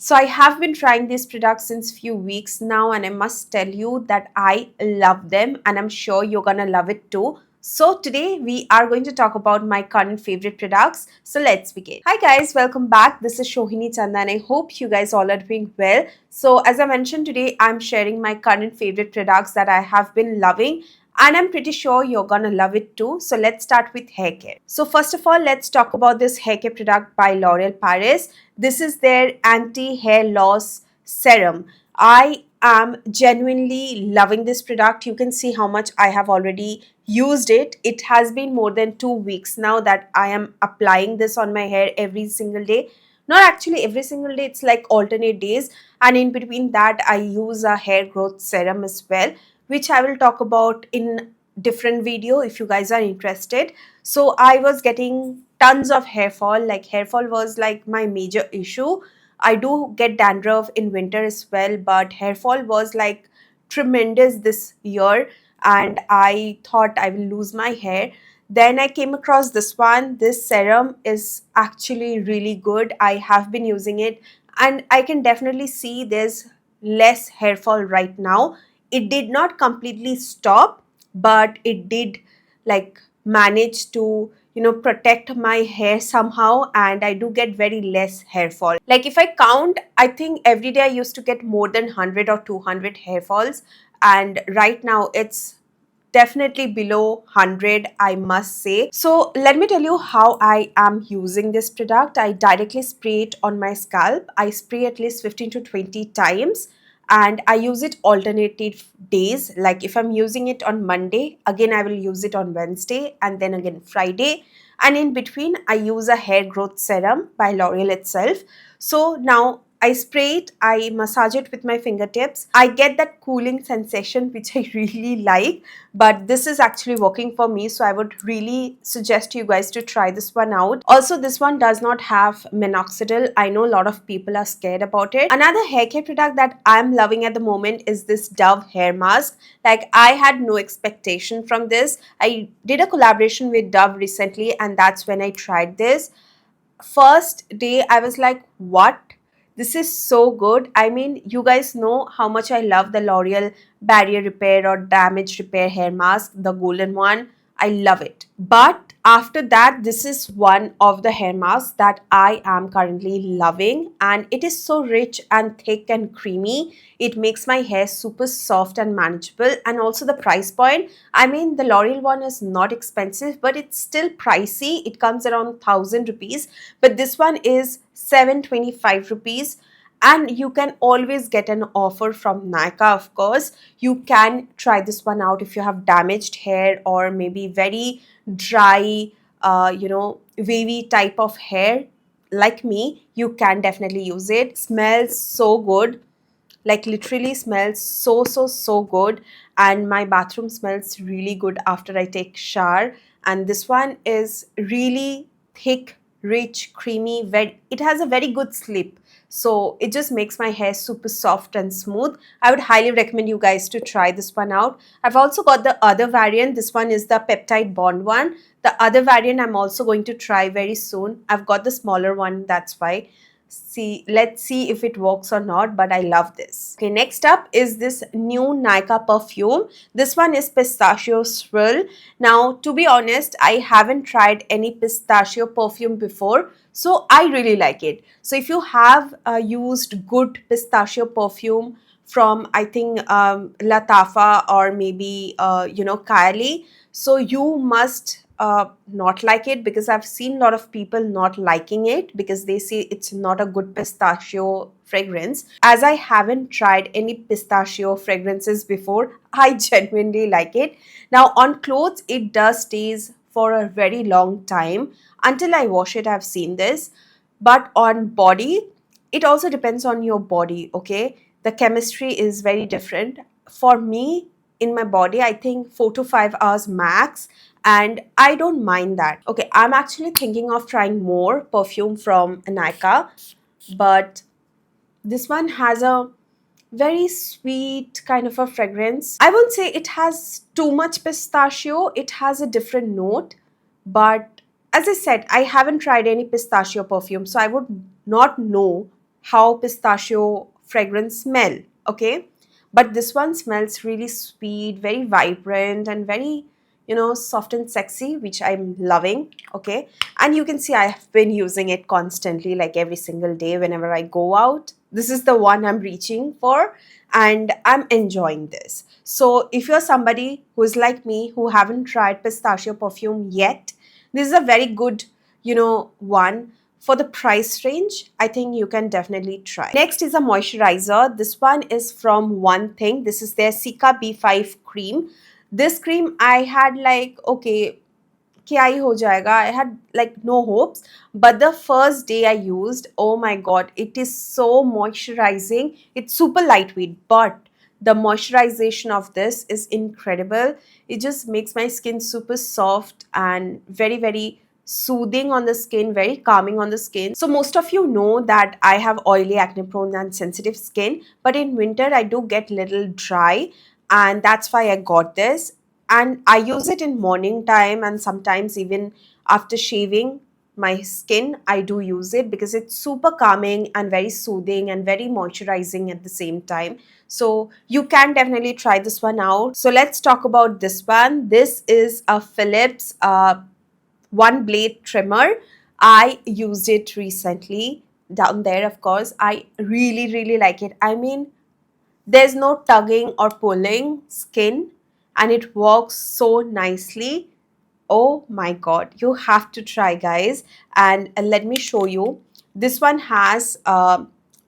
So I have been trying these products since few weeks now, and I must tell you that I love them and I'm sure you're gonna love it too. So today we are going to talk about my current favorite products. So let's begin. Hi guys, welcome back. This is Shohini Chanda and I hope you guys all are doing well. So as I mentioned today, I'm sharing my current favorite products that I have been loving and I'm pretty sure you're gonna love it too. So let's start with hair care. So first of all, let's talk about this hair care product by L'Oreal Paris. This is their anti-hair loss serum. I am genuinely loving this product. You can see how much I have already used it. It has been more than 2 weeks now that I am applying this on my hair every single day. Not actually every single day, it's like alternate days. And in between that, I use a hair growth serum as well, which I will talk about in different video if you guys are interested. So I was getting tons of hair fall. Like hair fall was like my major issue. I do get dandruff in winter as well, but hair fall was like tremendous this year and I thought I will lose my hair. Then I came across this one. This serum is actually really good. I have been using it and I can definitely see there's less hair fall right now. It did not completely stop, but it did like manage to protect my hair somehow, and I do get very less hair fall. Like if I count, I think every day I used to get more than 100 or 200 hair falls, and right now it's definitely below 100, I must say. So let me tell you how I am using this product. I directly spray it on my scalp. I spray at least 15 to 20 times and I use it alternative days. Like if I'm using it on Monday, again I will use it on Wednesday and then again Friday. And in between, I use a hair growth serum by L'Oreal itself. So now I spray it, I massage it with my fingertips. I get that cooling sensation, which I really like, but this is actually working for me. So I would really suggest you guys to try this one out. Also, this one does not have minoxidil. I know a lot of people are scared about it. Another hair care product that I'm loving at the moment is this Dove hair mask. Like I had no expectation from this. I did a collaboration with Dove recently and that's when I tried this. First day I was like, what? This is so good. I mean, you guys know how much I love the L'Oreal barrier repair or damage repair hair mask, the golden one. I love it. But after that, this is one of the hair masks that I am currently loving, and it is so rich and thick and creamy. It makes my hair super soft and manageable, and also the price point. I mean, the L'Oreal one is not expensive, but it's still pricey. It comes around 1,000 rupees, but this one is 725 rupees, and you can always get an offer from Nykaa. Of course, you can try this one out if you have damaged hair or maybe very dry wavy type of hair like me. You can definitely use it. Smells so good, like literally smells so good, and my bathroom smells really good after I take shower. And this one is really thick, rich, creamy, very, it has a very good slip, so it just makes my hair super soft and smooth. I would highly recommend you guys to try this one out. I've also got the other variant. This one is the peptide bond one. The other variant I'm also going to try very soon. I've got the smaller one, that's why. See, let's see if it works or not, but I love this. Okay, next up is this new Nykaa perfume. This one is Pistachio Swirl. Now, to be honest, I haven't tried any pistachio perfume before, so I really like it. So if you have used good pistachio perfume from, I think, Latafa or maybe Kylie, so you must not like it, because I've seen a lot of people not liking it because they say it's not a good pistachio fragrance. As I haven't tried any pistachio fragrances before, I genuinely like it. Now on clothes, it does stays for a very long time. Until I wash it, I've seen this. But on body, it also depends on your body, okay? The chemistry is very different. For me, in my body, I think 4 to 5 hours max, and I don't mind that. Okay, I'm actually thinking of trying more perfume from Nykaa, but this one has a very sweet kind of a fragrance. I won't say it has too much pistachio, it has a different note, but as I said, I haven't tried any pistachio perfume, so I would not know how pistachio fragrance smell, okay? But this one smells really sweet, very vibrant, and very, soft and sexy, which I'm loving, okay? And you can see I have been using it constantly, like every single day whenever I go out. This is the one I'm reaching for, and I'm enjoying this. So if you're somebody who's like me who haven't tried pistachio perfume yet, this is a very good, one for the price range. I think you can definitely try. Next is a moisturizer. This one is from One Thing. This is their Cica B5 cream. This cream I had like, okay, क्या ही हो जाएगा, I had like no hopes, but the first day I used, oh my god, it is so moisturizing. It's super lightweight, but the moisturization of this is incredible. It just makes my skin super soft and very, very soothing on the skin, very calming on the skin. So most of you know that I have oily, acne prone and sensitive skin, but in winter I do get little dry, and that's why I got this. And I use it in morning time, and sometimes even after shaving my skin I do use it, because it's super calming and very soothing and very moisturizing at the same time. So you can definitely try this one out. So let's talk about this one. This is a Philips one blade trimmer. I used it recently down there. Of course, I really, really like it. I mean, there's no tugging or pulling skin, and it works so nicely. Oh my god, you have to try, guys. And let me show you. This one has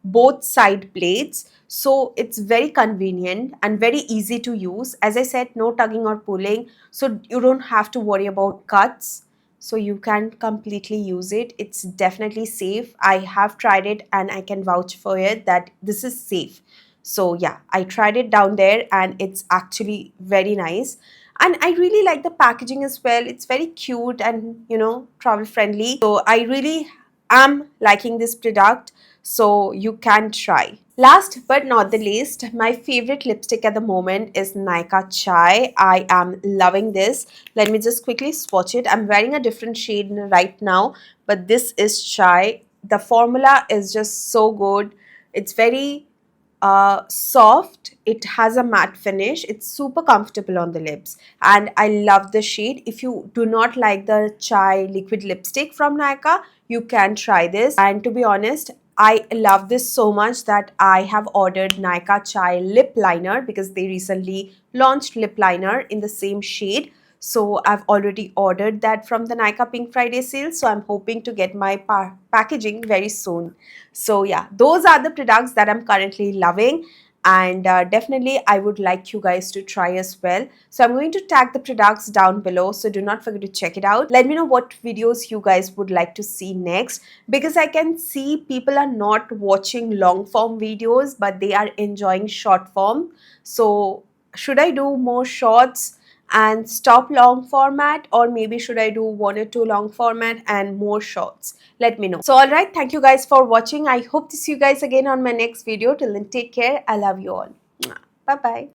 both side blades, so it's very convenient and very easy to use. As I said, no tugging or pulling, so you don't have to worry about cuts. So you can completely use it. It's definitely safe. I have tried it and I can vouch for it that this is safe. So yeah, I tried it down there and it's actually very nice. And I really like the packaging as well. It's very cute and, travel friendly. So I really am liking this product. So you can try. Last but not the least, my favorite lipstick at the moment is Nykaa Chai. I am loving this. Let me just quickly swatch it. I'm wearing a different shade right now, but this is Chai. The formula is just so good. It's very soft. It has a matte finish. It's super comfortable on the lips, and I love the shade. If you do not like the Chai liquid lipstick from Nykaa, you can try this. And to be honest, I love this so much that I have ordered Nykaa Chai lip liner, because they recently launched lip liner in the same shade. So I've already ordered that from the Nykaa Pink Friday sale. So I'm hoping to get my packaging very soon. So yeah, those are the products that I'm currently loving, and definitely I would like you guys to try as well. So I'm going to tag the products down below, so do not forget to check it out. Let me know what videos you guys would like to see next, because I can see people are not watching long form videos, but they are enjoying short form. So should I do more shorts and stop long format, or maybe should I do one or two long format and more shorts? Let me know. So all right, thank you guys for watching. I hope to see you guys again on my next video. Till then, take care. I love you all. Bye bye.